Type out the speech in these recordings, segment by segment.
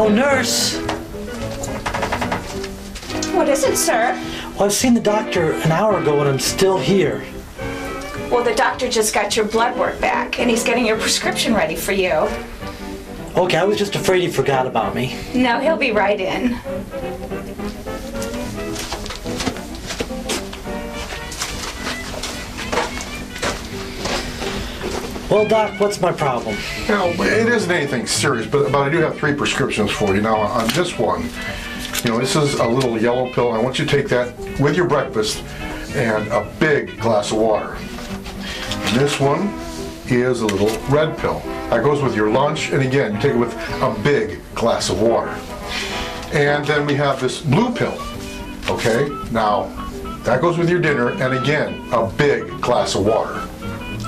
Hello, nurse. What is it, sir? Well, I've seen the doctor an hour ago and I'm still here. Well, the doctor just got your blood work back, and he's getting your prescription ready for you. Okay, I was just afraid he forgot about me. No, he'll be right in. Well, Doc, what's my problem? No, it isn't anything serious, but I do have 3 prescriptions for you. Now, on this one, this is a little yellow pill. I want you to take that with your breakfast and a big glass of water. And this one is a little red pill. That goes with your lunch, and again, you take it with a big glass of water. And then we have this blue pill, okay? Now, that goes with your dinner, and again, a big glass of water.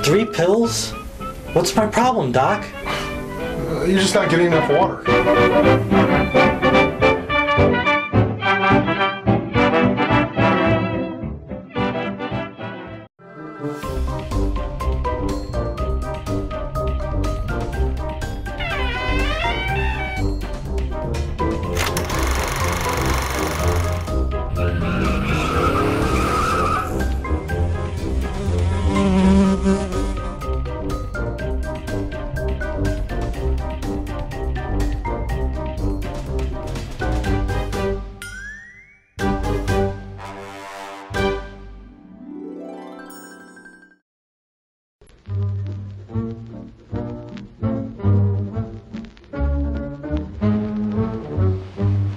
3 pills? What's my problem, Doc? You're just not getting enough water.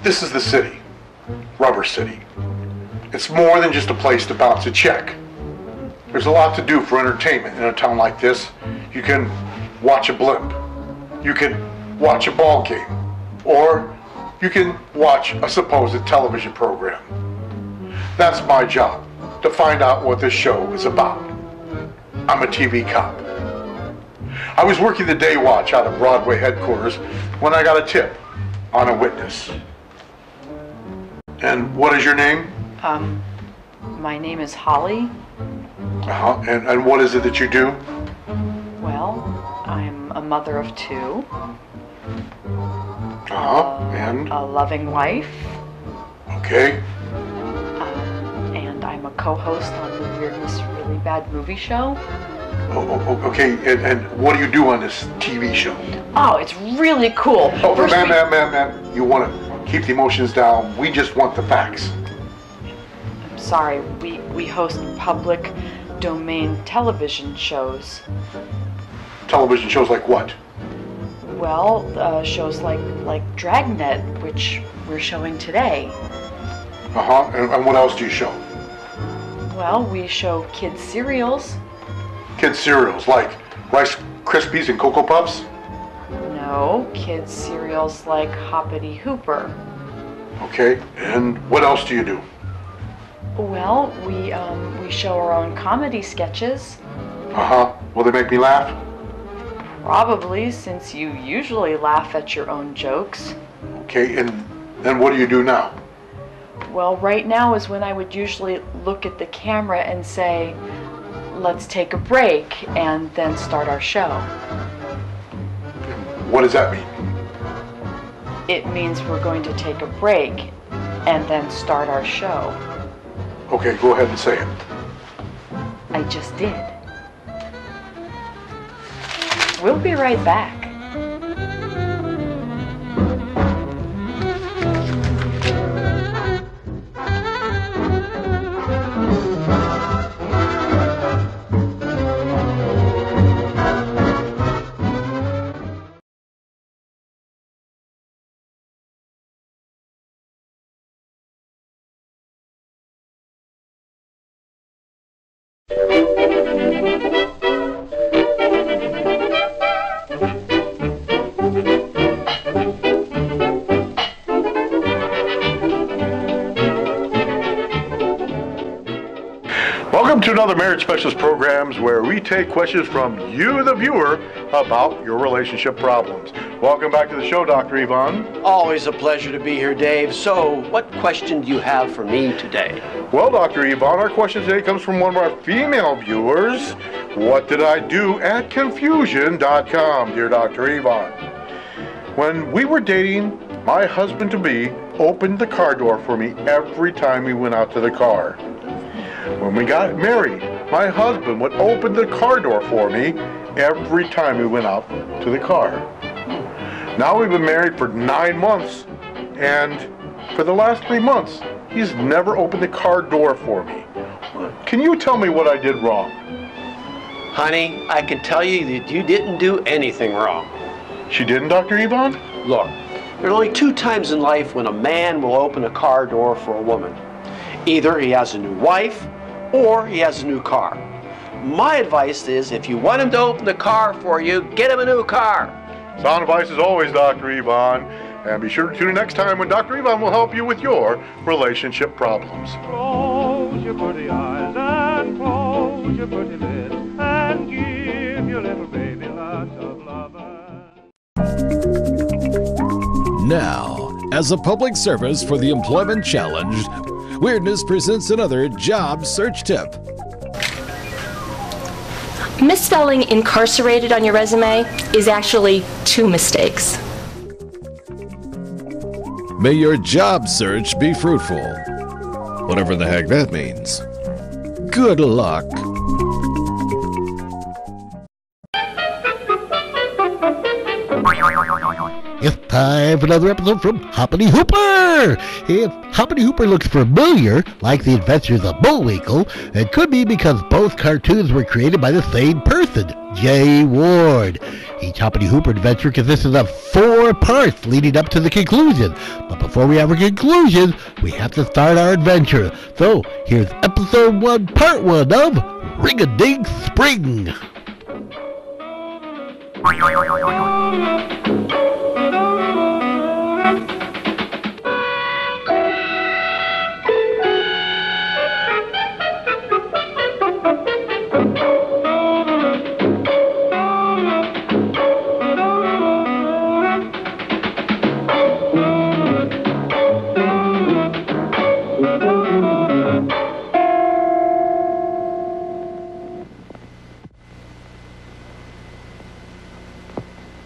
This is the city, Rubber City. It's more than just a place to bounce a check. There's a lot to do for entertainment in a town like this. You can watch a blimp, you can watch a ball game, or you can watch a supposed television program. That's my job, to find out what this show is about. I'm a TV cop. I was working the day watch out of Broadway headquarters when I got a tip on a witness. And what is your name? My name is Holly. And what is it that you do? Well, I'm a mother of 2. And? A loving wife. Okay. And I'm a co-host on the Weirdness Really Bad movie show. Okay, and what do you do on this TV show? Oh, it's really cool. Oh, ma'am, you want to keep the emotions down. We just want the facts. I'm sorry, we host public domain television shows. Television shows like what? Well, shows like Dragnet, which we're showing today. And what else do you show? Well, we show kids cereals. Kids cereals like Rice Krispies and Cocoa Puffs? No, kids cereals like Hoppity Hooper. Okay, and what else do you do? Well, we show our own comedy sketches. Will they make me laugh? Probably, since you usually laugh at your own jokes. Okay, and then what do you do now? Well, right now is when I would usually look at the camera and say, let's take a break, and then start our show. What does that mean? It means we're going to take a break and then start our show. Okay, go ahead and say it. I just did. We'll be right back. Welcome to another Marriage Specialist Programs where we take questions from you, the viewer, about your relationship problems. Welcome back to the show, Dr. Yvonne. Always a pleasure to be here, Dave. So, what question do you have for me today? Well, Dr. Yvonne, our question today comes from one of our female viewers. What did I do at confusion.com, dear Dr. Yvonne? When we were dating, My husband-to-be opened the car door for me every time we went out to the car. When we got married, my husband would open the car door for me every time we went out to the car. Now we've been married for 9 months, and for the last 3 months, he's never opened the car door for me. Can you tell me what I did wrong? Honey, I can tell you that you didn't do anything wrong. She didn't, Dr. Yvonne? Look, there are only 2 times in life when a man will open a car door for a woman. Either he has a new wife, or he has a new car. My advice is, if you want him to open the car for you, get him a new car. Sound advice as always, Dr. Yvonne. And be sure to tune in next time when Dr. Yvonne will help you with your relationship problems. Close your pretty eyes and close your pretty lips and give your little baby lots of lovin'. Now, as a public service for the employment challenged, Weirdness presents another job search tip. Misspelling incarcerated on your resume is actually 2 mistakes. May your job search be fruitful. Whatever the heck that means. Good luck. It's time for another episode from Hoppity Hooper! If Hoppity Hooper looks familiar, like the Adventures of Bullwinkle, it could be because both cartoons were created by the same person, Jay Ward. Each Hoppity Hooper adventure consisted of 4 parts leading up to the conclusion. But before we have a conclusion, we have to start our adventure. So, here's episode 1, part 1 of Ring-a-Ding Spring.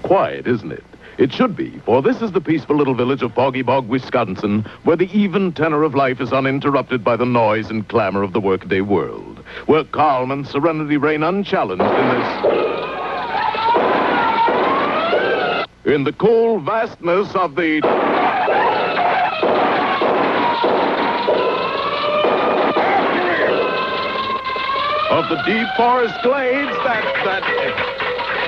Quiet, isn't it? It should be, for this is the peaceful little village of Foggy Bog, Wisconsin, where the even tenor of life is uninterrupted by the noise and clamor of the workaday world, where calm and serenity reign unchallenged in the cool vastness of the deep forest glades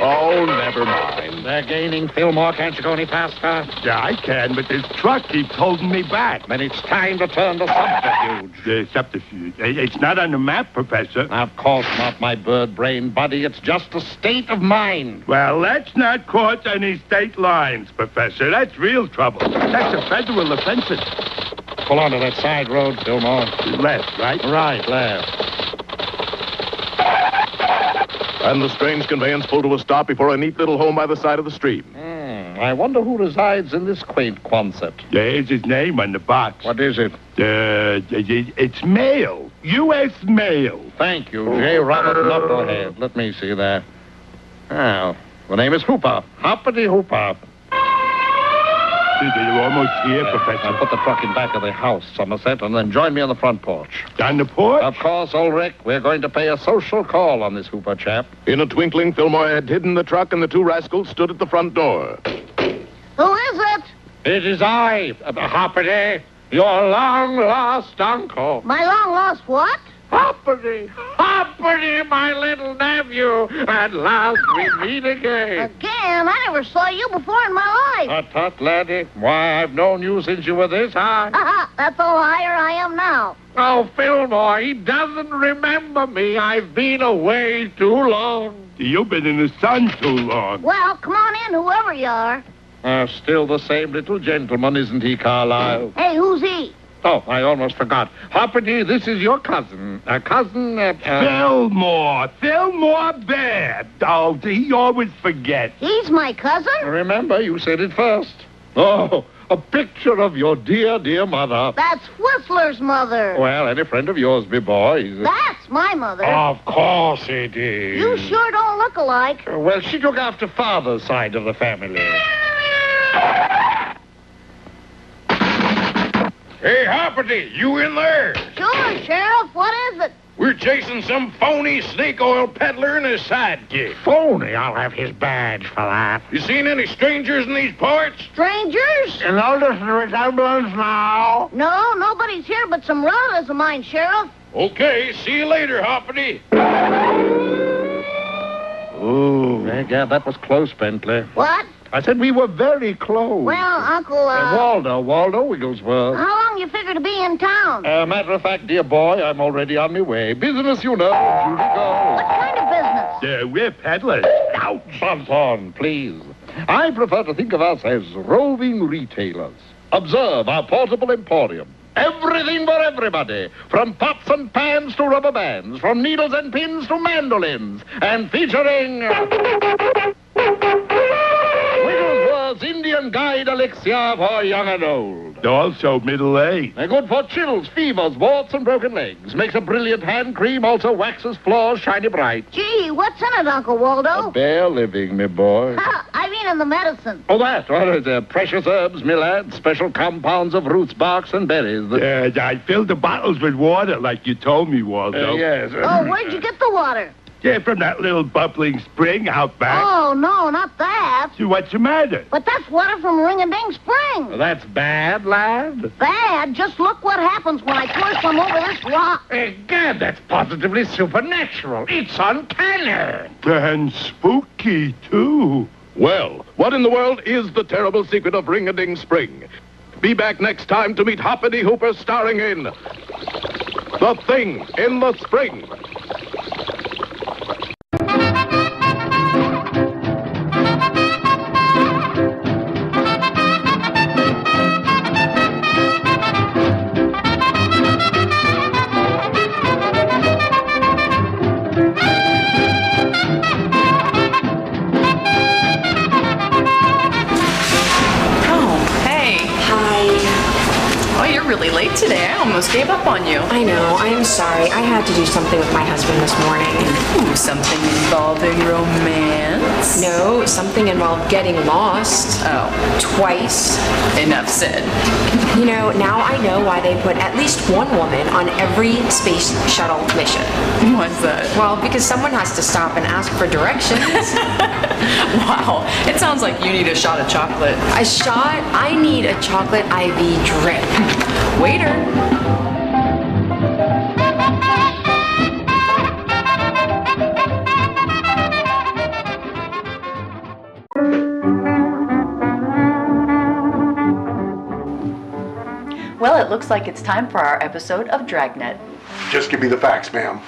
Oh, never mind. They're gaining, Fillmore. Can't you go any faster? Yeah, I can, but this truck keeps holding me back. Then it's time to turn to subterfuge. The subterfuge? It's not on the map, Professor. Of course not, my bird-brained buddy. It's just a state of mind. Well, let's not cross any state lines, Professor. That's real trouble. That's a federal offense. Pull onto that side road, Fillmore. Left, right? Right, left. And the strange conveyance pulled to a stop before a neat little home by the side of the stream. I wonder who resides in this quaint Quonset. There's his name on the box. What is it? It's mail. U.S. mail. Thank you, J. Robert Knucklehead. Let me see that. Oh, the name is Hooper. Hoppity Hooper. You're almost here, Professor. I'll put the truck in back of the house, Somerset, and then join me on the front porch. On the porch? Of course, Ulrich. We're going to pay a social call on this Hooper chap. In a twinkling, Fillmore had hidden the truck, and the 2 rascals stood at the front door. Who is it? It is I, Hoppity, your long-lost uncle. My long-lost what? Hoppity, Hoppity, my little nephew. At last we meet again. Again? I never saw you before in my life. Tut-tut, laddie. Why, I've known you since you were this high. That's all higher I am now. Oh, Fillmore, he doesn't remember me. I've been away too long. You've been in the sun too long. Well, come on in, whoever you are. Still the same little gentleman, isn't he, Carlyle? Hey, who's he? Oh, I almost forgot. Hoppity, this is your cousin. Fillmore. Fillmore Bear. Oh, he always forgets. He's my cousin? Remember, you said it first. Oh, a picture of your dear, dear mother. That's Whistler's mother. Well, any friend of yours, me boy. That's my mother. Of course it is. You sure don't look alike. Well, she took after Father's side of the family. Hey, Hoppity, you in there? Sure, Sheriff. What is it? We're chasing some phony snake oil peddler and his sidekick. Phony? I'll have his badge for that. You seen any strangers in these parts? Strangers? You notice the resemblance now? No, nobody's here but some relatives of mine, Sheriff. Okay, see you later, Hoppity. Ooh. Yeah, that was close, Bentley. What? I said we were very close. Well, Uncle, Waldo Wigglesworth. how long you figure to be in town? Matter of fact, dear boy, I'm already on my way. Business, you know. Judy What go. kind of business? We're peddlers. Ouch. Bunt on, please. I prefer to think of us as roving retailers. Observe our portable emporium. Everything for everybody. From pots and pans to rubber bands. From needles and pins to mandolins. And featuring... Wigglesworth's Indian Guide Elixir for young and old. Also middle-aged. They're good for chills, fevers, warts, and broken legs. Makes a brilliant hand cream, also waxes floors shiny bright. Gee, what's in it, Uncle Waldo? Bare living, me boy. I mean in the medicine. Oh, that. Well, the precious herbs, me lad. Special compounds of roots, barks, and berries. I filled the bottles with water like you told me, Waldo. Yes. Oh, where'd you get the water? Yeah, from that little bubbling spring out back. Oh, no, not that. So what's the matter? But that's water from Ring-a-Ding Spring. That's bad, lad. Bad? Just look what happens when I pour some over this rock. Gad, that's positively supernatural. It's uncanny. And spooky, too. Well, what in the world is the terrible secret of Ring-a-Ding Spring? Be back next time to meet Hoppity Hooper starring in The Thing in the Spring. Really late today. I almost gave up on you. I know. I am sorry. I had to do something with my husband this morning. Ooh, something involving romance? No, something involved getting lost. Oh. Twice. Enough said. You know, now I know why they put at least one woman on every space shuttle mission. Why's that? Well, because someone has to stop and ask for directions. Wow. It sounds like you need a shot of chocolate. A shot? I need a chocolate IV drip. Waiter. Well, it looks like it's time for our episode of Dragnet. Just give me the facts, ma'am.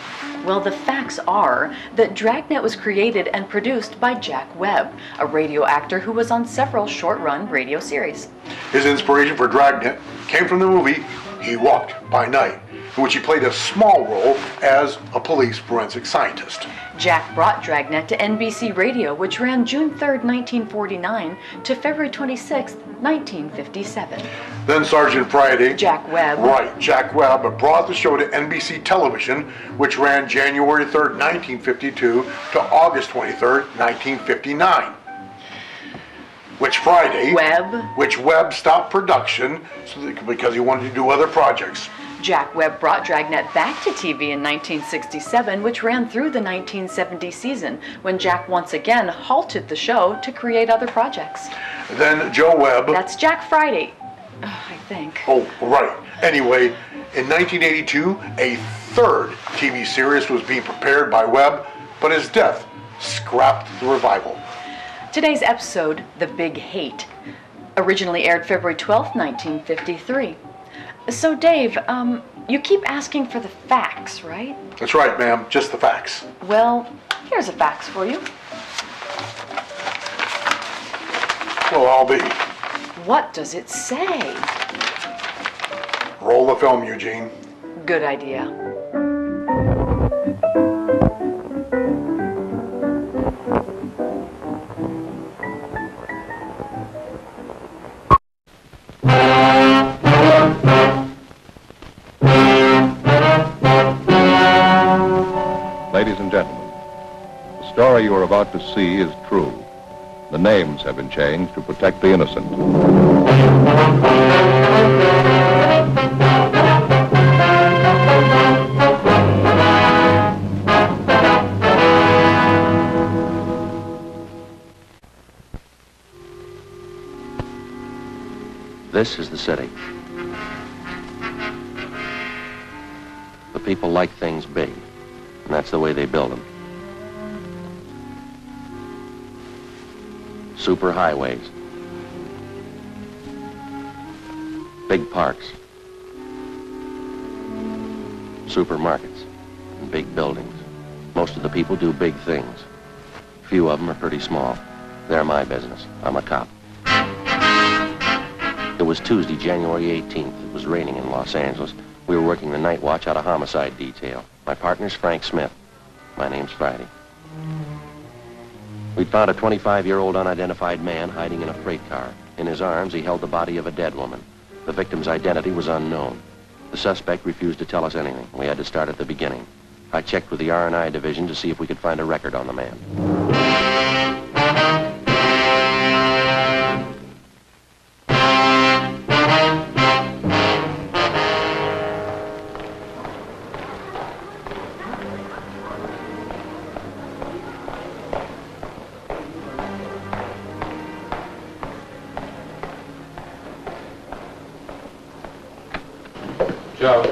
Well, the facts are that Dragnet was created and produced by Jack Webb, a radio actor who was on several short-run radio series. His inspiration for Dragnet came from the movie He Walked by Night, in which he played a small role as a police forensic scientist. Jack brought Dragnet to NBC Radio, which ran June 3rd, 1949 to February 26th, 1957. Then Sergeant Friday... Jack Webb. Right, Jack Webb brought the show to NBC Television, which ran January 3rd, 1952 to August 23rd, 1959. Which Webb stopped production because he wanted to do other projects. Jack Webb brought Dragnet back to TV in 1967, which ran through the 1970 season, when Jack once again halted the show to create other projects. Then Joe Webb... That's Jack Friday, I think. Oh, right. Anyway, in 1982, a third TV series was being prepared by Webb, but his death scrapped the revival. Today's episode, The Big Hate, originally aired February 12th, 1953. So, Dave, you keep asking for the facts, right? That's right, ma'am. Just the facts. Well, here's a fax for you. Well, I'll be. What does it say? Roll the film, Eugene. Good idea. Ladies and gentlemen, the story you are about to see is true. The names have been changed to protect the innocent. This is the city. The people like things big, and that's the way they build them. Super highways, big parks, supermarkets, and big buildings. Most of the people do big things. Few of them are pretty small. They're my business. I'm a cop. It was Tuesday, January 18th. It was raining in Los Angeles. We were working the night watch out of homicide detail. My partner's Frank Smith. My name's Friday. We'd found a 25-year-old unidentified man hiding in a freight car. In his arms, he held the body of a dead woman. The victim's identity was unknown. The suspect refused to tell us anything. We had to start at the beginning. I checked with the R&I division to see if we could find a record on the man. Joe.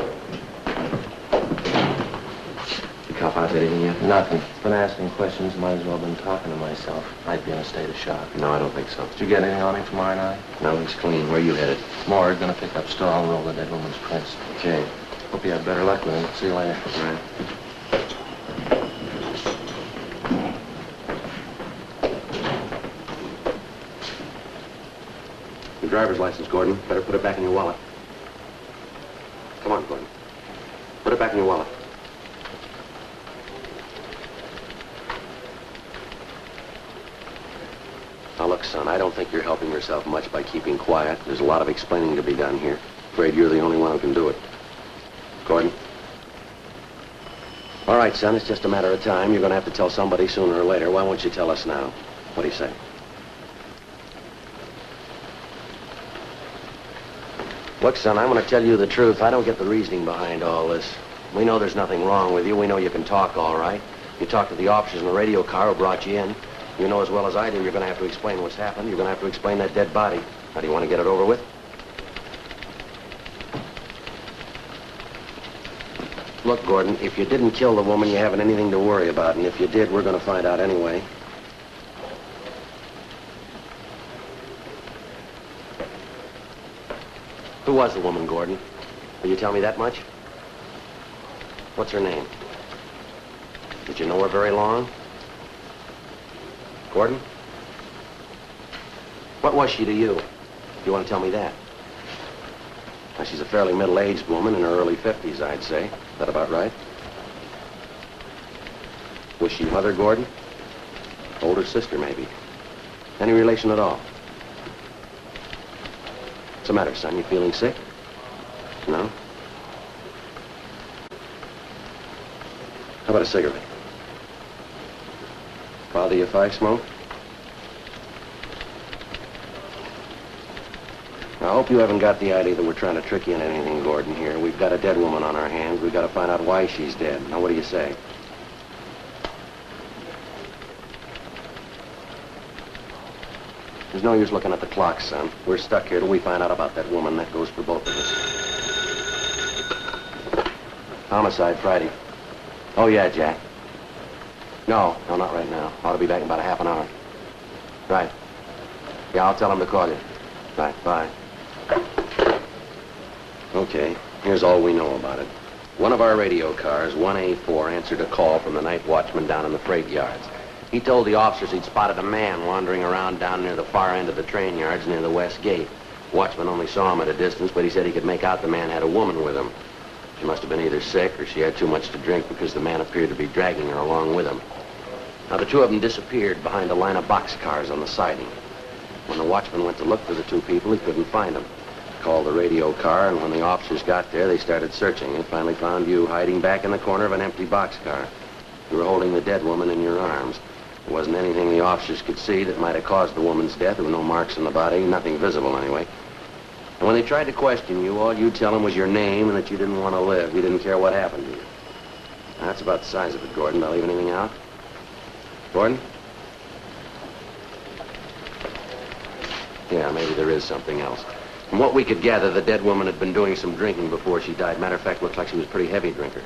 The cop out anything yet? Nothing. Been asking questions. Might as well have been talking to myself. Might be in a state of shock. No, I don't think so. Did you get anything on him from R&I? No, he's clean. Where are you headed? Morgue. Gonna pick up straw and roll the dead woman's prints. Okay. Hope you have better luck with him. See you later. All right. Your driver's license, Gordon. Better put it back in your wallet. Come on, Gordon. Put it back in your wallet. Now, look, son, I don't think you're helping yourself much by keeping quiet. There's a lot of explaining to be done here. Afraid you're the only one who can do it. Gordon? All right, son, it's just a matter of time. You're going to have to tell somebody sooner or later. Why won't you tell us now? What do you say? Look, son, I'm going to tell you the truth. I don't get the reasoning behind all this. We know there's nothing wrong with you. We know you can talk all right. You talked to the officers in the radio car who brought you in. You know as well as I do you're going to have to explain what's happened. You're going to have to explain that dead body. Now, do you want to get it over with? Look, Gordon, if you didn't kill the woman, you haven't anything to worry about. And if you did, we're going to find out anyway. Who was the woman, Gordon? Will you tell me that much? What's her name? Did you know her very long? Gordon? What was she to you? Do you want to tell me that? Now, she's a fairly middle-aged woman in her early 50s, I'd say. Is that about right? Was she Mother Gordon? Older sister, maybe. Any relation at all? What's the matter, son? You feeling sick? No? How about a cigarette? Bother you if I smoke? Now, I hope you haven't got the idea that we're trying to trick you into anything, Gordon, here. We've got a dead woman on our hands. We've got to find out why she's dead. Now, what do you say? There's no use looking at the clock, son. We're stuck here till we find out about that woman. That goes for both of us. Homicide, Friday. Oh, yeah, Jack. No, not right now. Ought to be back in about a half an hour. Right. Yeah, I'll tell him to call you. Right, bye. Okay, here's all we know about it. One of our radio cars, 1A4, answered a call from the night watchman down in the freight yards. He told the officers he'd spotted a man wandering around down near the far end of the train yards near the west gate. Watchman only saw him at a distance, but he said he could make out the man had a woman with him. She must have been either sick or she had too much to drink because the man appeared to be dragging her along with him. Now, the two of them disappeared behind a line of boxcars on the siding. When the watchman went to look for the two people, he couldn't find them. He called the radio car, and when the officers got there, they started searching and finally found you hiding back in the corner of an empty boxcar. You were holding the dead woman in your arms. There wasn't anything the officers could see that might have caused the woman's death. There were no marks on the body, nothing visible anyway. And when they tried to question you, all you'd tell them was your name and that you didn't want to live. You didn't care what happened to you. Now, that's about the size of it, Gordon. Did I leave anything out? Gordon? Yeah, maybe there is something else. From what we could gather, the dead woman had been doing some drinking before she died. Matter of fact, looks like she was a pretty heavy drinker.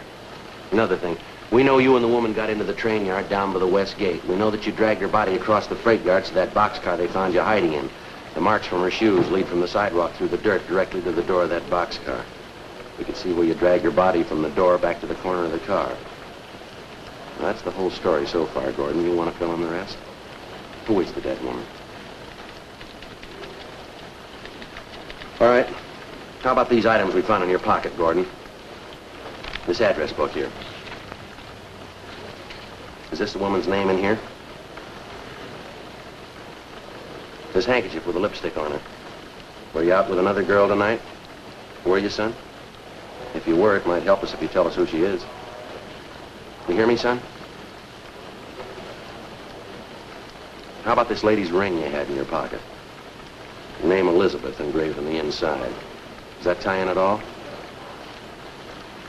Another thing, we know you and the woman got into the train yard down by the west gate. We know that you dragged her body across the freight yard to that boxcar they found you hiding in. The marks from her shoes lead from the sidewalk through the dirt directly to the door of that boxcar. We could see where you dragged your body from the door back to the corner of the car. Well, that's the whole story so far, Gordon. You want to fill in the rest? Who is the dead woman? All right. How about these items we found in your pocket, Gordon? This address book here. Is this the woman's name in here? This handkerchief with a lipstick on it. Were you out with another girl tonight? Were you, son? If you were, it might help us if you tell us who she is. You hear me, son? How about this lady's ring you had in your pocket? Her name Elizabeth engraved on the inside. Does that tie in at all?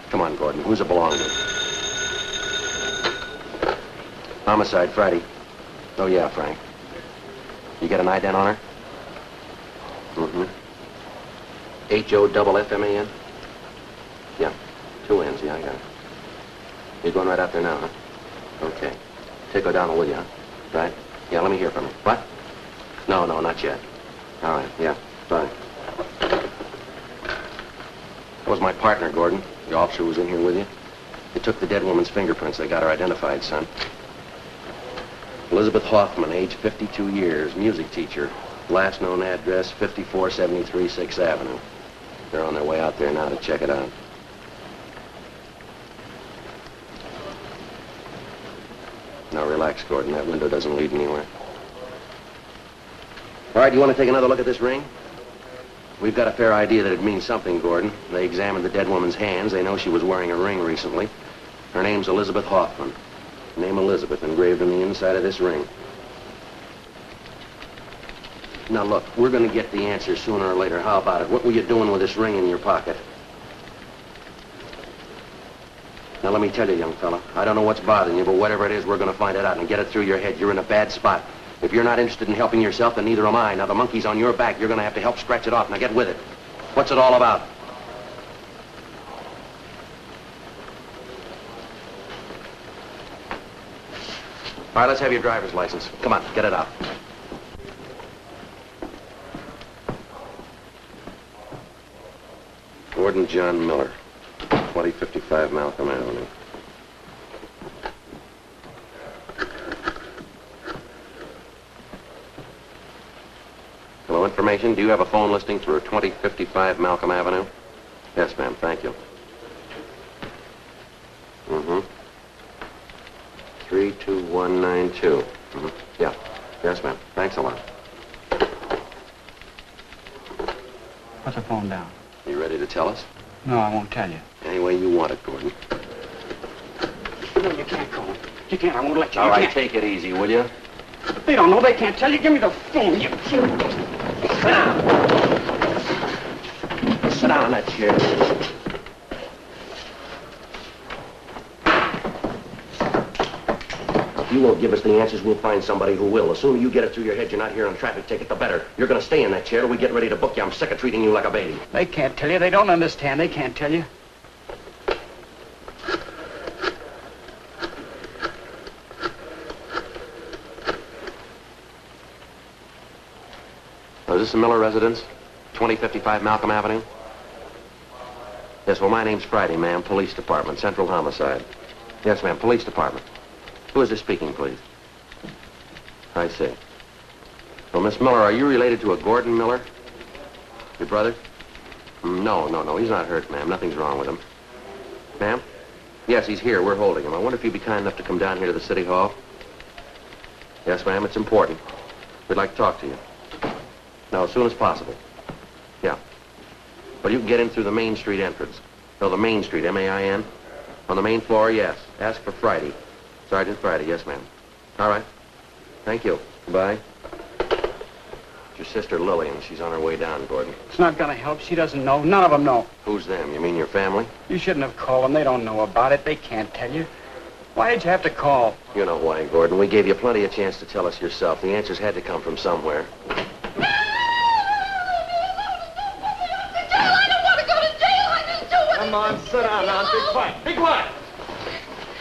Come on, Gordon. Who's it belong to? Homicide Friday. Oh, yeah, Frank. You get an ident on her? Mm-hmm. H-O-F-F-M-A-N? Yeah. 2 N's, yeah, I got it. You're going right out there now, huh? Okay. Take O'Donnell with you, huh? Right? Yeah, let me hear from you. What? No, not yet. All right, yeah, fine. That was my partner, Gordon. The officer was in here with you. They took the dead woman's fingerprints. They got her identified, son. Elizabeth Hoffman, age 52 years, music teacher. Last known address, 5473 6th Avenue. They're on their way out there now to check it out. Now relax, Gordon. That window doesn't lead anywhere. All right, you want to take another look at this ring? We've got a fair idea that it means something, Gordon. They examined the dead woman's hands. They know she was wearing a ring recently. Her name's Elizabeth Hoffman. Name Elizabeth engraved on the inside of this ring. Now look, we're going to get the answer sooner or later. How about it? What were you doing with this ring in your pocket? Now let me tell you, young fella, I don't know what's bothering you, but whatever it is, we're going to find it out and get it through your head. You're in a bad spot. If you're not interested in helping yourself, then neither am I. Now the monkey's on your back. You're going to have to help scratch it off. Now get with it. What's it all about? All right, let's have your driver's license. Come on, get it out. Gordon John Miller, 2055 Malcolm Avenue. Hello, information. Do you have a phone listing for 2055 Malcolm Avenue? Yes, ma'am. Thank you. Mm-hmm. 32192. Mm-hmm. Yeah. Yes, ma'am. Thanks a lot. Put the phone down. You ready to tell us? No, I won't tell you. Any way you want it, Gordon. No, you can't call them. You can't. I won't let you. All You right, can't. take it easy, will you? They don't know. They can't tell you. Give me the phone. You. Sit down. Sit down in that chair. If you won't give us the answers, we'll find somebody who will. The sooner you get it through your head you're not here on a traffic ticket, the better. You're going to stay in that chair till we get ready to book you. I'm sick of treating you like a baby. They can't tell you. They don't understand. They can't tell you. Is this the Miller residence? 2055 Malcolm Avenue? Yes, well, my name's Friday, ma'am. Police Department, Central Homicide. Yes, ma'am, Police Department. Who is this speaking, please? I see. Well, Miss Miller, are you related to a Gordon Miller? Your brother? No. He's not hurt, ma'am. Nothing's wrong with him. Ma'am? Yes, he's here. We're holding him. I wonder if you'd be kind enough to come down here to the City Hall? Yes, ma'am. It's important. We'd like to talk to you. No, as soon as possible. Yeah. But you can get in through the Main Street entrance. No, the Main Street, M-A-I-N. On the main floor, yes. Ask for Friday. Sergeant Friday, yes, ma'am. All right. Thank you. Goodbye. It's your sister Lillian. She's on her way down, Gordon. It's not going to help. She doesn't know. None of them know. Who's them? You mean your family? You shouldn't have called them. They don't know about it. They can't tell you. Why did you have to call? You know why, Gordon. We gave you plenty of chance to tell us yourself. The answers had to come from somewhere. Come on, sit down now. Be quiet. Be quiet.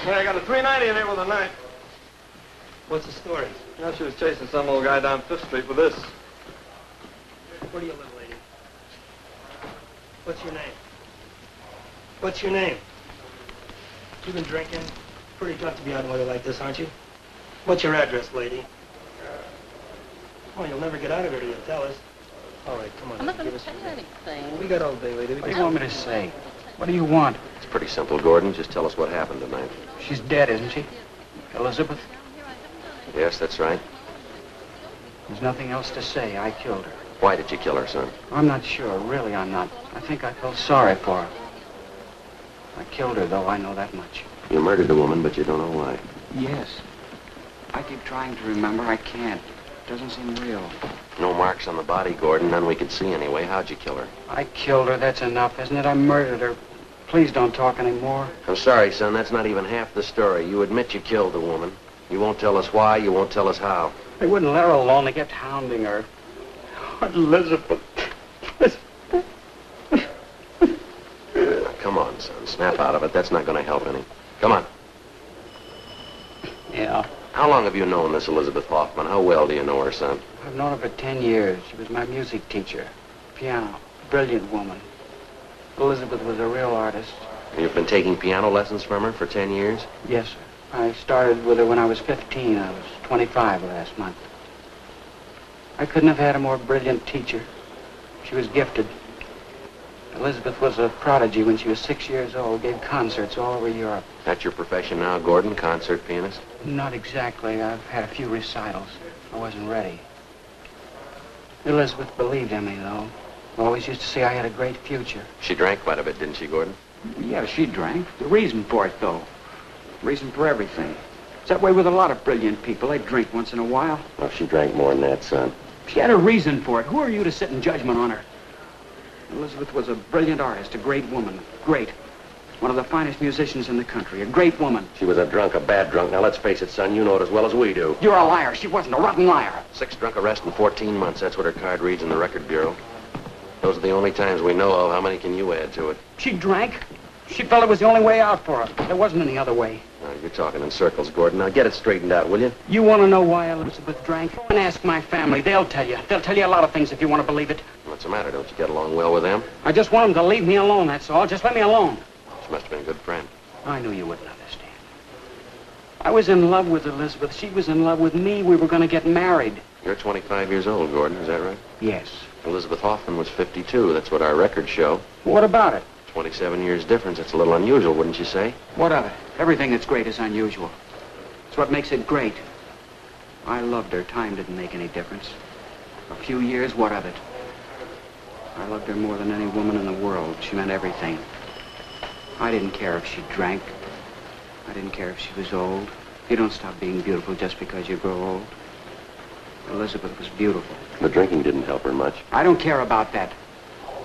Hey, I got a $3.90 in there with a knife. What's the story? You know, she was chasing some old guy down 5th Street with this. Where do you live, lady? What's your name? What's your name? You've been drinking? Pretty tough to be out in weather like this, aren't you? What's your address, lady? Oh, you'll never get out of here till you tell us. All right, come on. I'm not going to tell you anything. We got all day, lady. What do you want me to say? What do you want? It's pretty simple, Gordon. Just tell us what happened tonight. She's dead, isn't she? Elizabeth? Yes, that's right. There's nothing else to say. I killed her. Why did you kill her, son? I'm not sure. Really, I'm not. I think I felt sorry for her. I killed her, though. I know that much. You murdered the woman, but you don't know why. Yes. I keep trying to remember. I can't. It doesn't seem real. No marks on the body, Gordon. None we could see anyway. How'd you kill her? I killed her. That's enough, isn't it? I murdered her. Please don't talk anymore. I'm sorry, son. That's not even half the story. You admit you killed the woman. You won't tell us why. You won't tell us how. They wouldn't let her alone. They kept hounding her. Oh, Elizabeth. Come on, son. Snap out of it. That's not going to help any. Come on. Yeah. How long have you known this Elizabeth Hoffman? How well do you know her, son? I've known her for 10 years. She was my music teacher. Piano. Brilliant woman. Elizabeth was a real artist. You've been taking piano lessons from her for 10 years? Yes, sir. I started with her when I was 15. I was 25 last month. I couldn't have had a more brilliant teacher. She was gifted. Elizabeth was a prodigy when she was 6 years old, gave concerts all over Europe. That's your profession now, Gordon? Concert pianist? Not exactly. I've had a few recitals. I wasn't ready. Elizabeth believed in me, though. Always used to say I had a great future. She drank quite a bit, didn't she, Gordon? Yeah, she drank. The reason for it, though. Reason for everything. It's that way with a lot of brilliant people. They drink once in a while. Well, she drank more than that, son. She had a reason for it. Who are you to sit in judgment on her? Elizabeth was a brilliant artist, a great woman. Great. One of the finest musicians in the country. A great woman. She was a drunk, a bad drunk. Now, let's face it, son. You know it as well as we do. You're a liar. She wasn't a rotten liar. 6 drunk arrests in 14 months. That's what her card reads in the record bureau. Those are the only times we know of. How many can you add to it? She drank. She felt it was the only way out for her. There wasn't any other way. You're talking in circles, Gordon. Now, get it straightened out, will you? You want to know why Elizabeth drank? Go and ask my family. They'll tell you. They'll tell you a lot of things if you want to believe it. What's the matter? Don't you get along well with them? I just want them to leave me alone, that's all. Just let me alone. She must have been a good friend. I knew you wouldn't understand. I was in love with Elizabeth. She was in love with me. We were going to get married. You're 25 years old, Gordon. Is that right? Yes. Elizabeth Hoffman was 52. That's what our records show. What about it? 27 years difference. That's a little unusual, wouldn't you say? What of it? Everything that's great is unusual. It's what makes it great. I loved her. Time didn't make any difference. A few years, what of it? I loved her more than any woman in the world. She meant everything. I didn't care if she drank. I didn't care if she was old. You don't stop being beautiful just because you grow old. Elizabeth was beautiful. The drinking didn't help her much. I don't care about that.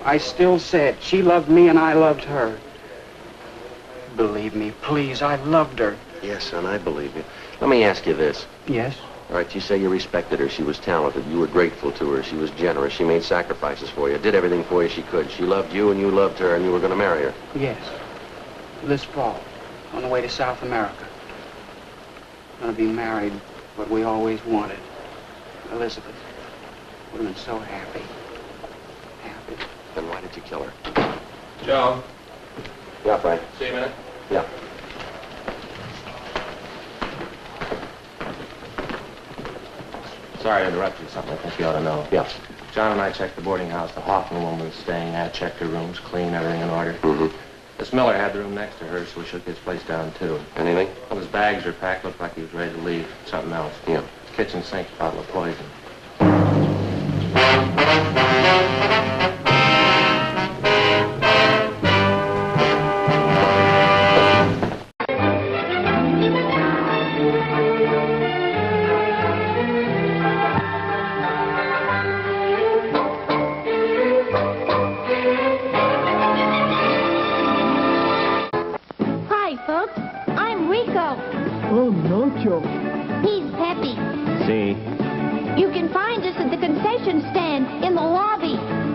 I still said she loved me and I loved her. Believe me, please, I loved her. Yes, son, I believe you. Let me ask you this. Yes? All right, you say you respected her. She was talented. You were grateful to her. She was generous. She made sacrifices for you. Did everything for you she could. She loved you and you loved her and you were going to marry her. Yes. This fall, on the way to South America. Going to be married, what we always wanted. Elizabeth. Would have been so happy. Happy. Then why did you kill her? Joe. Yeah, Frank. See you a minute. Yeah. Sorry to interrupt you. Something I think you ought to know. Yeah. John and I checked the boarding house. The Hoffman woman was staying at. Checked her rooms, clean, everything in order. Mm-hmm. This Miller had the room next to her, so we shook his place down, too. Anything? Well, his bags were packed. Looked like he was ready to leave. Something else. Yeah. Kitchen sink, bottle of poison. Hi, folks. I'm Rico. Oh, Nacho. He's Peppy. See. You can find us at the concession stand in the lobby.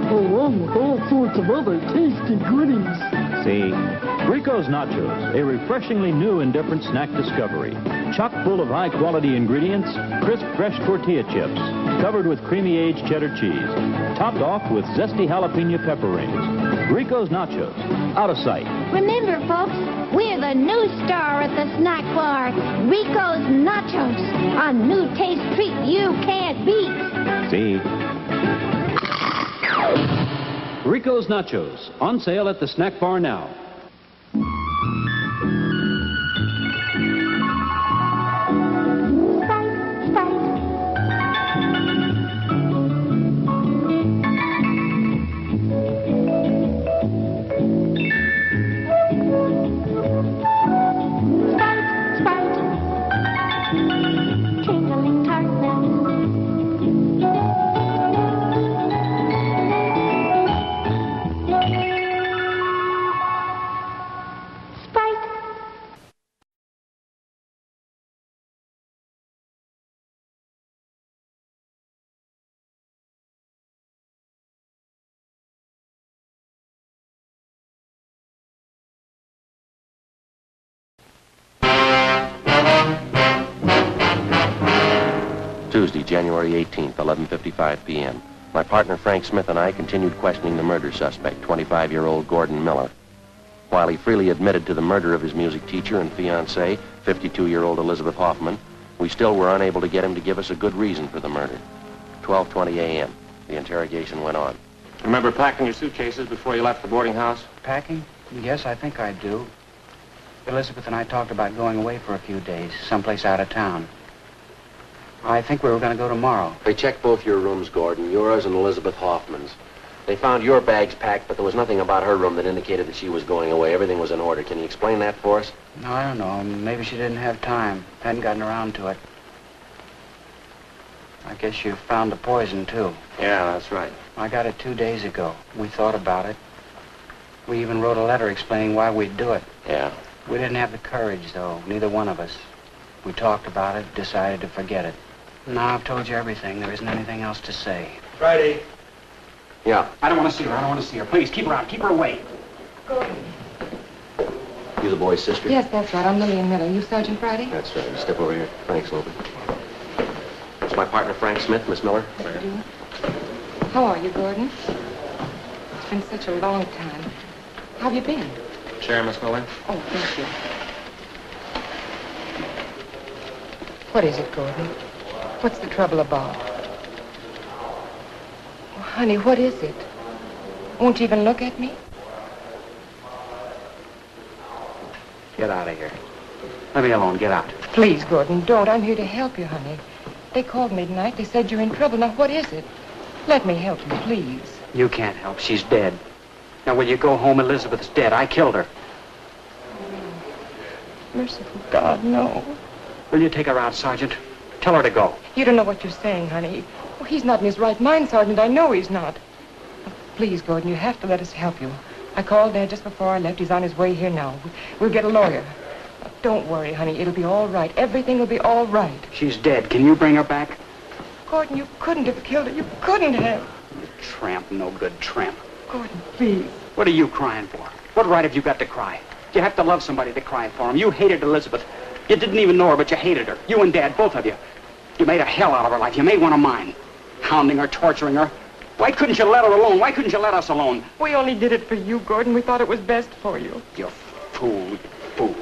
Along with all sorts of other tasty goodies. See? Rico's Nachos, a refreshingly new and different snack discovery. Chock full of high-quality ingredients, crisp, fresh tortilla chips, covered with creamy aged cheddar cheese, topped off with zesty jalapeno pepper rings. Rico's Nachos, out of sight. Remember, folks, we're the new star at the snack bar, Rico's Nachos, a new taste treat you can't beat. See? Rico's Nachos, on sale at the snack bar now. Tuesday, January 18th, 11:55 p.m. My partner Frank Smith and I continued questioning the murder suspect, 25-year-old Gordon Miller. While he freely admitted to the murder of his music teacher and fiancée, 52-year-old Elizabeth Hoffman, we still were unable to get him to give us a good reason for the murder. 12:20 a.m. The interrogation went on. Remember packing your suitcases before you left the boarding house? Packing? Yes, I think I do. Elizabeth and I talked about going away for a few days, someplace out of town. I think we were going to go tomorrow. They checked both your rooms, Gordon, yours and Elizabeth Hoffman's. They found your bags packed, but there was nothing about her room that indicated that she was going away. Everything was in order. Can you explain that for us? No, I don't know. Maybe she didn't have time. Hadn't gotten around to it. I guess you found the poison, too. Yeah, that's right. I got it 2 days ago. We thought about it. We even wrote a letter explaining why we'd do it. Yeah. We didn't have the courage, though. Neither one of us. We talked about it, decided to forget it. Now I've told you everything. There isn't anything else to say. Friday. Yeah. I don't want to see her. I don't want to see her. Please, keep her out. Keep her away. Gordon. You the boy's sister? Yes, that's right. I'm Lillian Miller. You Sergeant Friday? That's right. Step over here. Thanks, Logan. It's my partner, Frank Smith, Miss Miller. How do you do? How are you, Gordon? It's been such a long time. How have you been? Chair, Miss Miller. Oh, thank you. What is it, Gordon? What's the trouble about? Oh, honey, what is it? Won't you even look at me? Get out of here. Let me alone. Get out. Please, Gordon, don't. I'm here to help you, honey. They called me tonight. They said you're in trouble. Now, what is it? Let me help you, please. You can't help. She's dead. Now, will you go home? Elizabeth's dead. I killed her. Merciful God, no. Will you take her out, Sergeant? Tell her to go. You don't know what you're saying, honey. Oh, he's not in his right mind, Sergeant. I know he's not. Oh, please, Gordon, you have to let us help you. I called Dad just before I left. He's on his way here now. We'll get a lawyer. Don't worry, honey. It'll be all right. Everything will be all right. She's dead. Can you bring her back? Gordon, you couldn't have killed her. You couldn't have. You tramp, no good tramp. Gordon, please. What are you crying for? What right have you got to cry? You have to love somebody to cry for him. You hated Elizabeth. You didn't even know her, but you hated her. You and Dad, both of you. You made a hell out of her life. You made one of mine. Hounding her, torturing her. Why couldn't you let her alone? Why couldn't you let us alone? We only did it for you, Gordon. We thought it was best for you. You fool, you fool.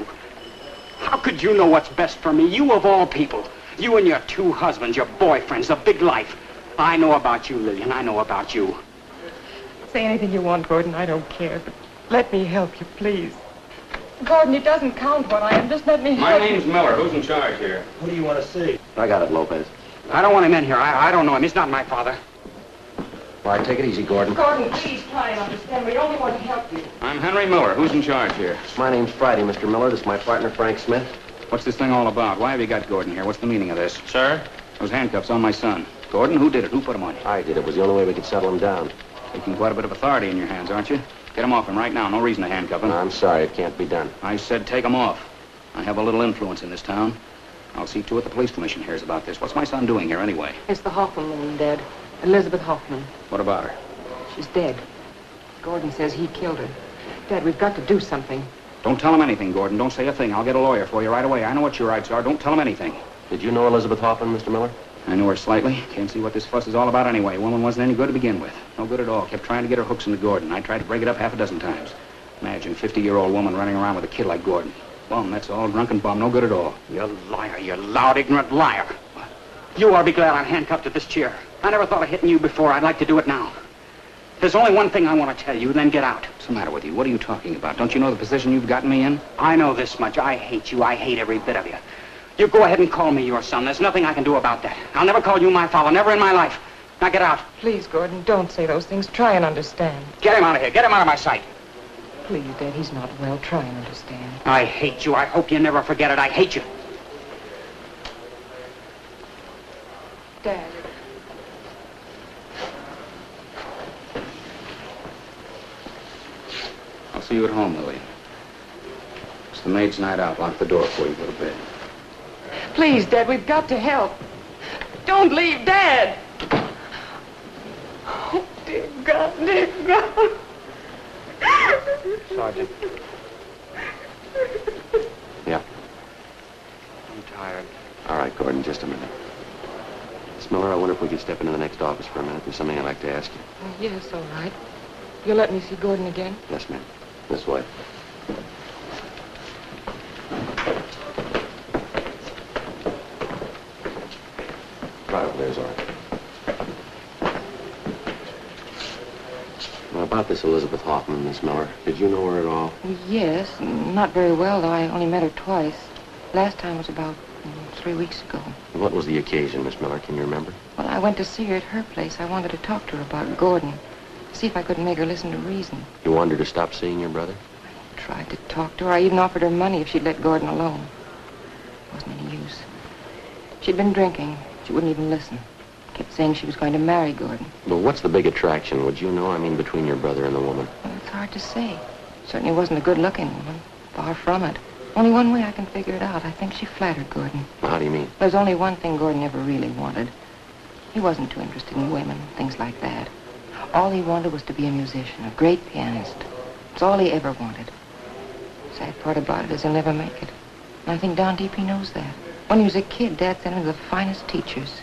How could you know what's best for me? You of all people. You and your two husbands, your boyfriends, the big life. I know about you, Lillian. I know about you. Say anything you want, Gordon. I don't care. But let me help you, please. Gordon, it doesn't count what I am. Just let me help My name's Miller. Who's in charge here? What do you want to see? I got it, Lopez. I don't want him in here. I don't know him. He's not my father. All right, take it easy, Gordon. Gordon, please try and understand. We only want to help you. I'm Henry Miller. Who's in charge here? My name's Friday, Mr. Miller. This is my partner, Frank Smith. What's this thing all about? Why have you got Gordon here? What's the meaning of this? Sir? Those handcuffs on my son. Gordon, who did it? Who put them on you? I did. It was the only way we could settle him down. Taking quite a bit of authority in your hands, aren't you? Get him off him right now. No reason to handcuff him. No, I'm sorry. It can't be done. I said take him off. I have a little influence in this town. I'll see to it the police commission hears about this. What's my son doing here anyway? It's the Hoffman woman, Dad. Elizabeth Hoffman. What about her? She's dead. Gordon says he killed her. Dad, we've got to do something. Don't tell him anything, Gordon. Don't say a thing. I'll get a lawyer for you right away. I know what your rights are. Don't tell him anything. Did you know Elizabeth Hoffman, Mr. Miller? I knew her slightly. Can't see what this fuss is all about anyway. Woman wasn't any good to begin with. No good at all. Kept trying to get her hooks into Gordon. I tried to break it up half a dozen times. Imagine, 50-year-old woman running around with a kid like Gordon. Bum, that's all. Drunken bum. No good at all. You liar. You loud, ignorant liar. You ought to be glad I'm handcuffed to this chair. I never thought of hitting you before. I'd like to do it now. There's only one thing I want to tell you, then get out. What's the matter with you? What are you talking about? Don't you know the position you've gotten me in? I know this much. I hate you. I hate every bit of you. You go ahead and call me your son. There's nothing I can do about that. I'll never call you my father. Never in my life. Now get out. Please, Gordon, don't say those things. Try and understand. Get him out of here. Get him out of my sight. Please, Dad, he's not well. Try and understand. I hate you. I hope you never forget it. I hate you. Dad. I'll see you at home, Lily. It's the maid's night out. Lock the door before you go to bed. Please, Dad, we've got to help. Don't leave, Dad. Oh, dear God, dear God. Sergeant. Yeah. I'm tired. All right, Gordon, just a minute. Miss Miller, I wonder if we could step into the next office for a minute. There's something I'd like to ask you. Yes, all right. You'll let me see Gordon again? Yes, ma'am. This way. Right over there's all right. Now, about this Elizabeth Hoffman, Miss Miller, did you know her at all? Yes, not very well, though. I only met her twice. Last time was about 3 weeks ago. What was the occasion, Miss Miller? Can you remember? Well, I went to see her at her place. I wanted to talk to her about Gordon. See if I couldn't make her listen to reason. You wanted her to stop seeing your brother? I tried to talk to her. I even offered her money if she'd let Gordon alone. It wasn't any use. She'd been drinking. She wouldn't even listen. Kept saying she was going to marry Gordon. Well, what's the big attraction, would you know? I mean, between your brother and the woman. Well, it's hard to say. Certainly wasn't a good-looking woman. Far from it. Only one way I can figure it out. I think she flattered Gordon. How do you mean? There's only one thing Gordon ever really wanted. He wasn't too interested in women, things like that. All he wanted was to be a musician, a great pianist. It's all he ever wanted. Sad part about it is he'll never make it. And I think down deep he knows that. When he was a kid, Dad sent him to the finest teachers.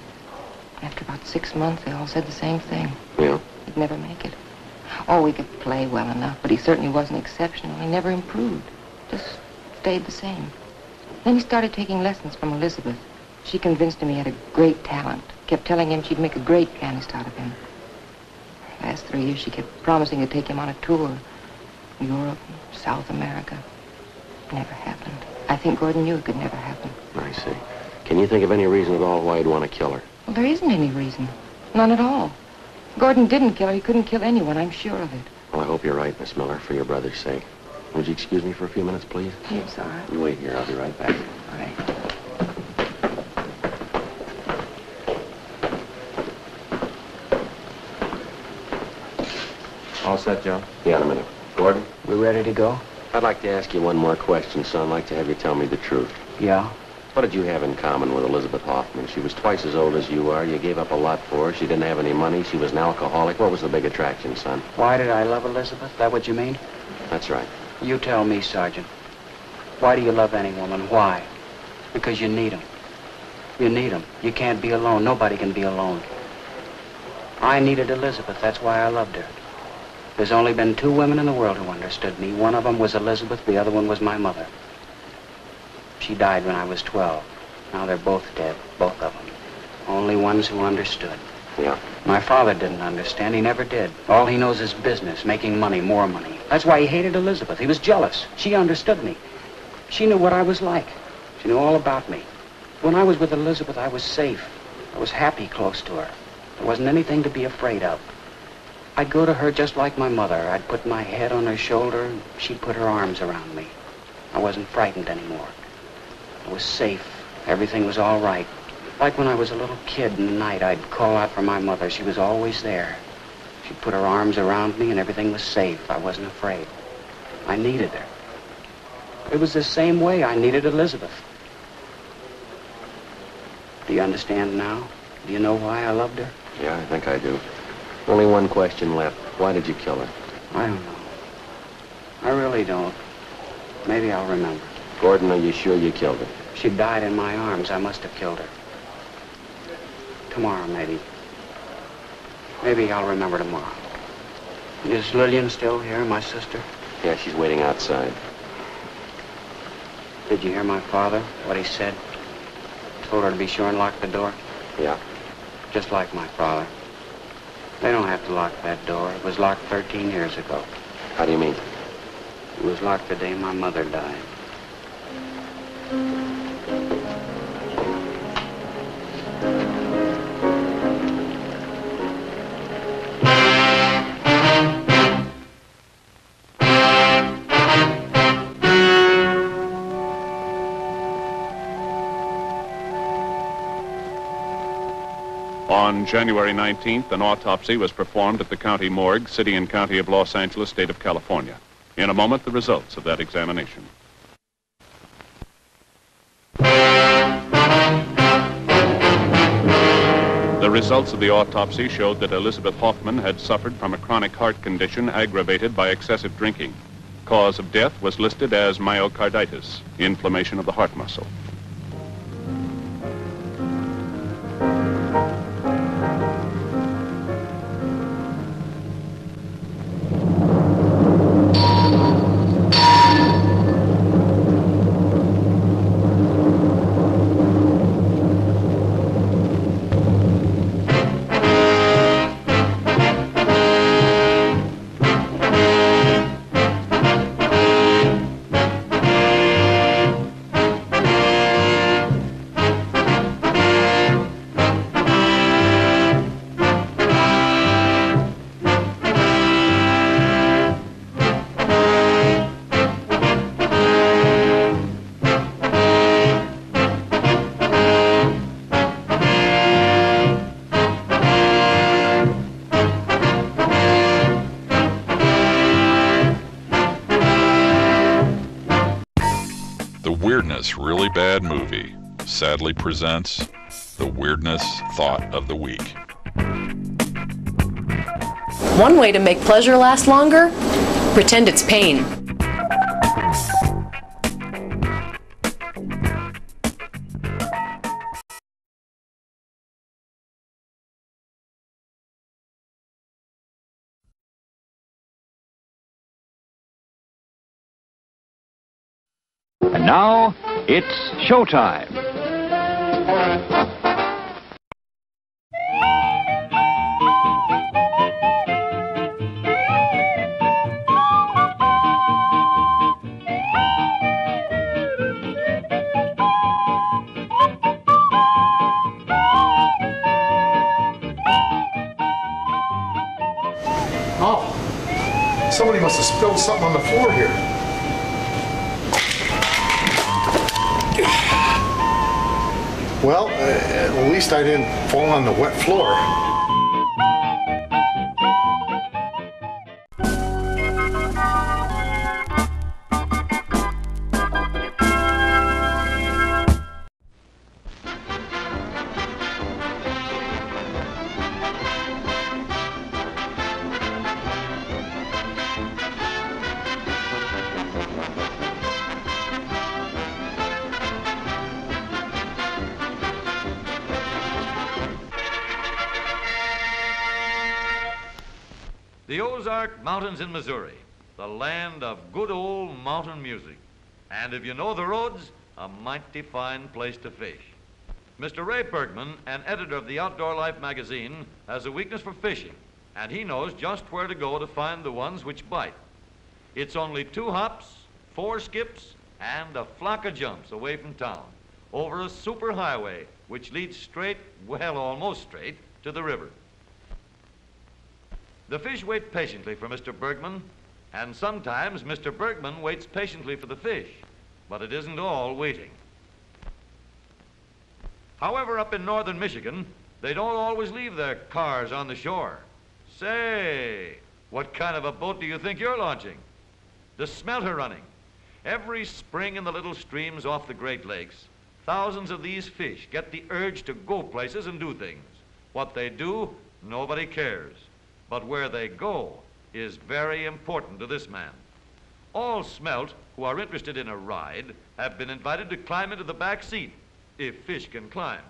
After about 6 months, they all said the same thing. Yeah? He'd never make it. Oh, he could play well enough, but he certainly wasn't exceptional. He never improved. Just stayed the same. Then he started taking lessons from Elizabeth. She convinced him he had a great talent. Kept telling him she'd make a great pianist out of him. Last 3 years, she kept promising to take him on a tour. Europe, South America. Never happened. I think Gordon knew it could never happen. I see. Can you think of any reason at all why you'd want to kill her? Well, there isn't any reason. None at all. Gordon didn't kill her. He couldn't kill anyone. I'm sure of it. Well, I hope you're right, Miss Miller, for your brother's sake. Would you excuse me for a few minutes, please? Yes, all right. You wait here. I'll be right back. All right. All set, Joe? Yeah, in a minute. Gordon? We ready to go? I'd like to ask you one more question, son. I'd like to have you tell me the truth. Yeah? What did you have in common with Elizabeth Hoffman? She was twice as old as you are. You gave up a lot for her. She didn't have any money. She was an alcoholic. What was the big attraction, son? Why did I love Elizabeth? That what you mean? That's right. You tell me, Sergeant. Why do you love any woman? Why? Because you need 'em. You need 'em. You can't be alone. Nobody can be alone. I needed Elizabeth. That's why I loved her. There's only been 2 women in the world who understood me. One of them was Elizabeth. The other one was my mother. She died when I was 12. Now they're both dead, both of them. Only ones who understood. Yeah. My father didn't understand. He never did. All he knows is business, making money, more money. That's why he hated Elizabeth. He was jealous. She understood me. She knew what I was like. She knew all about me. When I was with Elizabeth, I was safe. I was happy close to her. There wasn't anything to be afraid of. I'd go to her just like my mother. I'd put my head on her shoulder, and she'd put her arms around me. I wasn't frightened anymore. I was safe. Everything was all right. Like when I was a little kid in the night, I'd call out for my mother. She was always there. She'd put her arms around me, and everything was safe. I wasn't afraid. I needed her. It was the same way I needed Elizabeth. Do you understand now? Do you know why I loved her? Yeah, I think I do. Only one question left. Why did you kill her? I don't know. I really don't. Maybe I'll remember. Gordon, are you sure you killed her? She died in my arms. I must have killed her. Tomorrow, maybe. Maybe I'll remember tomorrow. Is Lillian still here, my sister? Yeah, she's waiting outside. Did you hear my father, what he said? Told her to be sure and lock the door? Yeah. Just like my father. They don't have to lock that door. It was locked 13 years ago. How do you mean? It was locked the day my mother died. On January 19th, an autopsy was performed at the county morgue, city and county of Los Angeles, state of California. In a moment, the results of that examination. The results of the autopsy showed that Elizabeth Hoffman had suffered from a chronic heart condition aggravated by excessive drinking. Cause of death was listed as myocarditis, inflammation of the heart muscle. Weirdness Really Bad Movie sadly presents the Weirdness Thought of the Week. One way to make pleasure last longer, pretend it's pain. And now, it's showtime. Oh, somebody must have spilled something on the floor here. Well, at least I didn't fall on the wet floor. The Ozark Mountains in Missouri, the land of good old mountain music. And if you know the roads, a mighty fine place to fish. Mr. Ray Bergman, an editor of the Outdoor Life magazine, has a weakness for fishing, and he knows just where to go to find the ones which bite. It's only 2 hops, 4 skips, and a flock of jumps away from town, over a super highway which leads straight, well, almost straight, to the river. The fish wait patiently for Mr. Bergman, and sometimes Mr. Bergman waits patiently for the fish, but it isn't all waiting. However, up in northern Michigan, they don't always leave their cars on the shore. Say, what kind of a boat do you think you're launching? The smelter running. Every spring in the little streams off the Great Lakes, thousands of these fish get the urge to go places and do things. What they do, nobody cares. But where they go is very important to this man. All smelt who are interested in a ride have been invited to climb into the back seat, if fish can climb.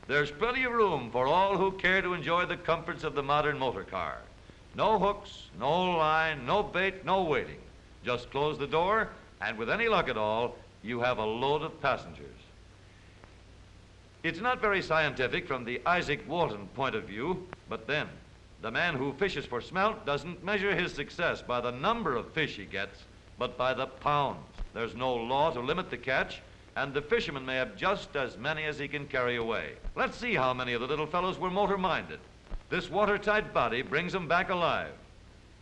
There's plenty of room for all who care to enjoy the comforts of the modern motor car. No hooks, no line, no bait, no waiting. Just close the door, and with any luck at all, you have a load of passengers. It's not very scientific from the Isaac Walton point of view, but then, the man who fishes for smelt doesn't measure his success by the number of fish he gets, but by the pounds. There's no law to limit the catch, and the fisherman may have just as many as he can carry away. Let's see how many of the little fellows were motor-minded. This watertight body brings them back alive.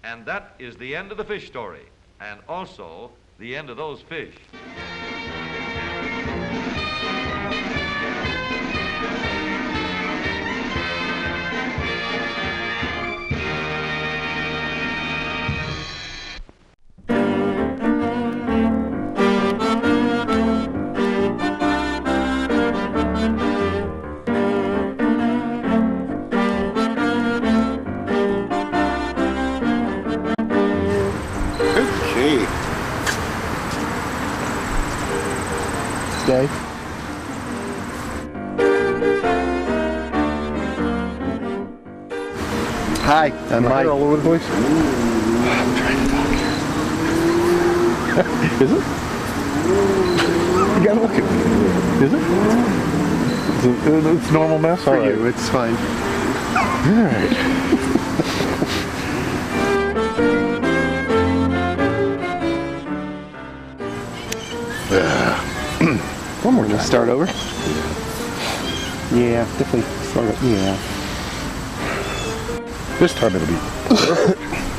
And that is the end of the fish story, and also the end of those fish. Dave. Hi, I'm Mike. All over the place? I'm trying to talk here. Is it? You gotta look at me. Is it? It's a normal mess? For you, it's fine. All right. One more time. Start over? Yeah, definitely start over. Yeah. This time it'll be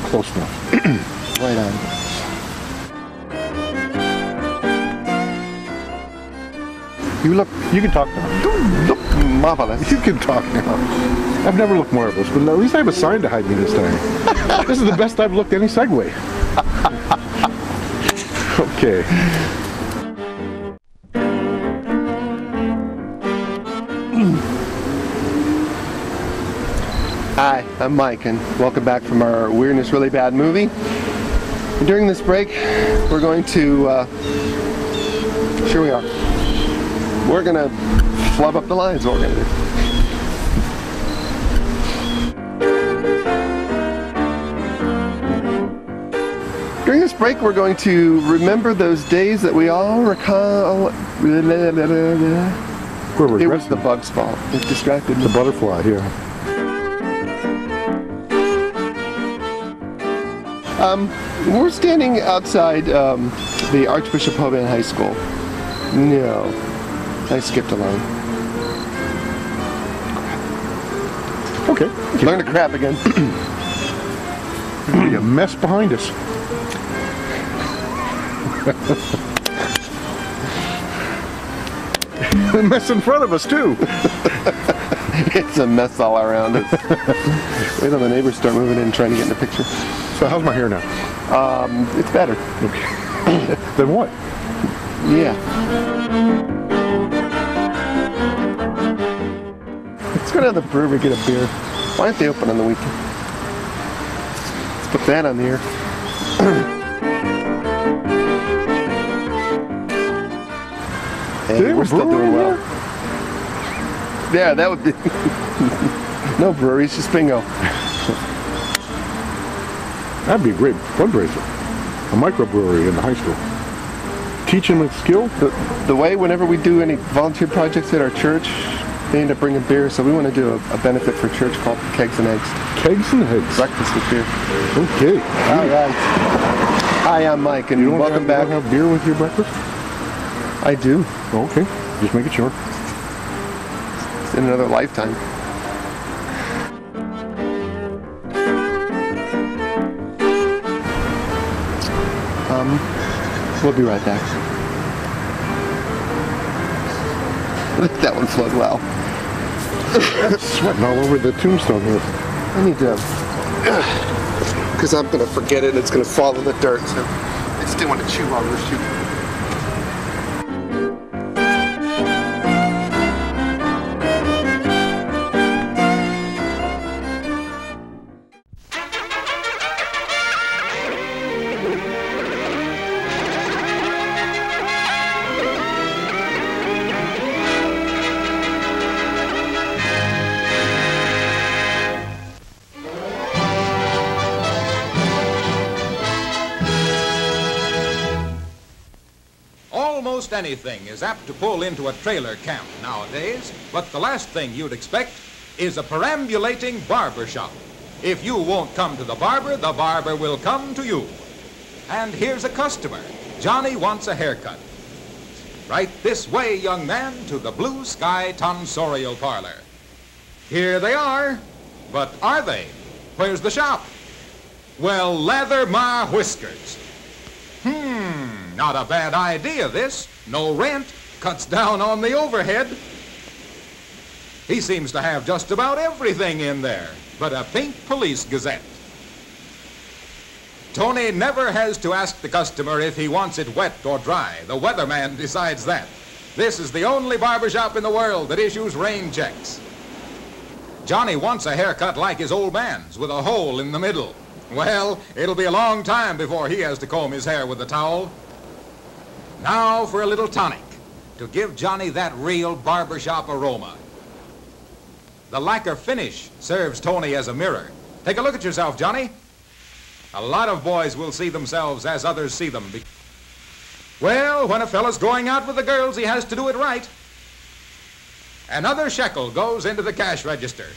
close enough. Right on. You can talk now. Don't look marvelous. You can talk now. I've never looked marvelous, but at least I have a sign to hide me this time. This is the best I've looked any Segway. Okay. Hi, I'm Mike, and welcome back from our Weirdness Really Bad movie. And during this break, we're going to, sure we are, we're going to flub up the lines, what we're going to do. During this break, we're going to remember those days that we all recall. It was the bug's fault. It distracted me. The butterfly, yeah. We're standing outside the Archbishop Hoban High School. No, I skipped a line. Okay. Learn to crap again. There'll be a mess behind us. A mess in front of us, too. It's a mess all around us. Wait till the neighbors start moving in trying to get in the picture. So how's my hair now? It's better. Okay. Then what? Yeah. Let's go down to the brewery, get a beer. Why aren't they open on the weekend? Let's put that on the air. Hey, we're still doing well. Yeah, that would be... No breweries, just bingo. That'd be a great fundraiser. A microbrewery in the high school. Teach them a skill. The way whenever we do any volunteer projects at our church, they end up bringing beer, so we want to do a benefit for church called Kegs and Eggs. Kegs and Eggs? Breakfast with beer. Okay. All right. Hi, I'm Mike, and welcome back. You don't have beer with your breakfast? I do. Okay. Just make it short. It's in another lifetime. We'll be right back. Look at that one float well. Sweating all over the tombstone here. I need to, because I'm going to forget it. It's going to fall in the dirt. So I still want to chew while we're shooting. Almost anything is apt to pull into a trailer camp nowadays, but the last thing you'd expect is a perambulating barber shop. If you won't come to the barber will come to you. And here's a customer. Johnny wants a haircut. Right this way, young man, to the Blue Sky Tonsorial Parlor. Here they are. But are they? Where's the shop? Well, lather my whiskers. Not a bad idea, this. No rent. Cuts down on the overhead. He seems to have just about everything in there, but a pink police gazette. Tony never has to ask the customer if he wants it wet or dry. The weatherman decides that. This is the only barbershop in the world that issues rain checks. Johnny wants a haircut like his old man's, with a hole in the middle. Well, it'll be a long time before he has to comb his hair with a towel. Now for a little tonic, to give Johnny that real barbershop aroma. The lacquer finish serves Tony as a mirror. Take a look at yourself, Johnny. A lot of boys will see themselves as others see them. Well, when a fella's going out with the girls, he has to do it right. Another shekel goes into the cash register.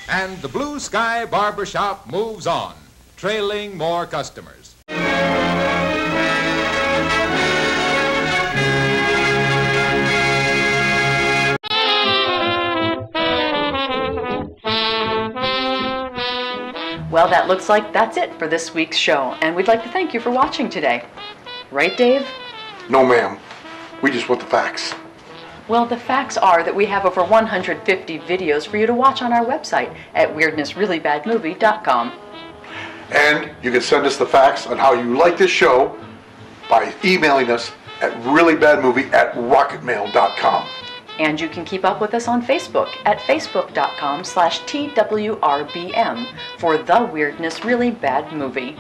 And the Blue Sky Barber Shop moves on, trailing more customers. Well, that looks like that's it for this week's show, and we'd like to thank you for watching today. Right, Dave? No, ma'am. We just want the facts. Well, the facts are that we have over 150 videos for you to watch on our website at weirdnessreallybadmovie.com. And you can send us the facts on how you like this show by emailing us at reallybadmovie@rocketmail.com. And you can keep up with us on Facebook at facebook.com/TWRBM for The Weirdness Really Bad Movie.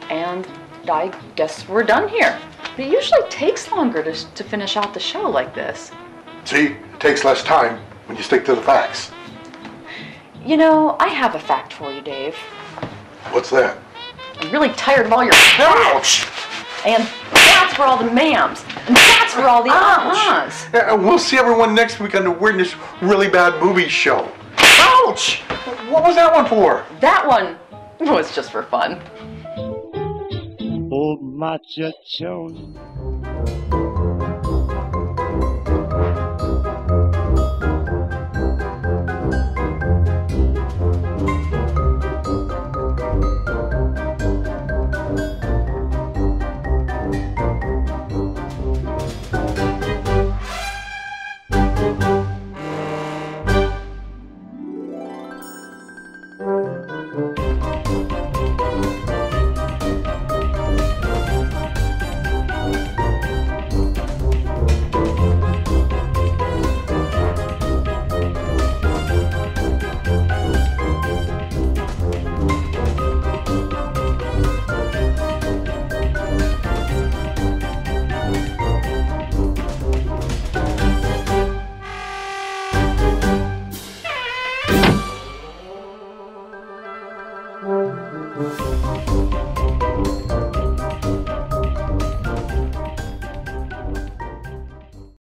And I guess we're done here. It usually takes longer to finish out the show like this. See, it takes less time when you stick to the facts. You know, I have a fact for you, Dave. What's that? I'm really tired of all your ouch! And that's for all the ma'ams. And that's for all the uh-uhs. We'll see everyone next week on the Weirdness Really Bad Movie show. Ouch! What was that one for? That one was just for fun. Old machachón. Thank you.